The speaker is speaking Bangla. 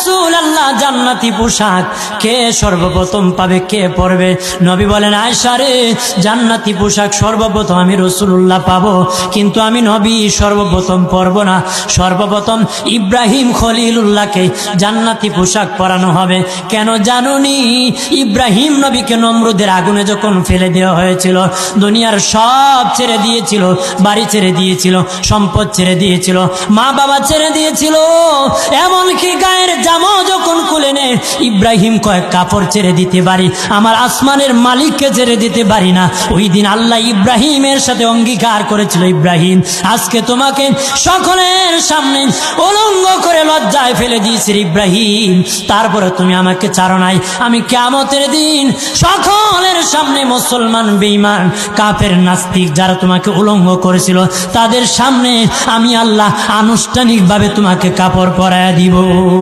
রাসূলুল্লাহ, জান্নাতি পোশাক কে সর্বপ্রথম পাবে, কে পরবে? নবী বলেন, আয়েশা রে, জান্নাতি পোশাক সর্বপ্রথম আমি রাসূলুল্লাহ পাবো, কিন্তু আমি নবী সর্বপ্রথম পরব না। সর্বপ্রথম ইব্রাহিম খলিলুল্লাহকে জান্নাতি পোশাক পরানো হবে। কেন জানুনি? ইব্রাহিম নবীকে নমরুদের আগুনে যখন ফেলে দেওয়া হয়েছিল, দুনিয়ার সব ছেড়ে দিয়েছিল, বাড়ি ছেড়ে দিয়েছিল, সম্পদ ছেড়ে দিয়েছিল, মা বাবা ছেড়ে দিয়েছিল, এমনকি গায়ের জামা যখন খুলে নেয়, ইব্রাহিম কয়েক কাপড় ছেড়ে দিতে পারি, আমার আসমানের মালিককে ছেড়ে দিতে পারি না। ওই দিন আল্লাহ ইব্রাহিমের সাথে অঙ্গীকার করেছিল, ইব্রাহিম আজকে তোমাকে সকলের সামনে উলঙ্গ করে লজ্জায় ফেলে দিয়েছি ইব্রাহিম, তারপরে তুমি আমাকে ছাড়ো নাই। আমি কিয়ামতের দিন সকলের সামনে মুসলমান, বেঈমান, কাফের, নাস্তিক যারা তোমাকে উলঙ্গ করেছিল, তাদের সামনে আমি আল্লাহ আনুষ্ঠানিকভাবে তোমাকে কাপড় পরায়া দিব।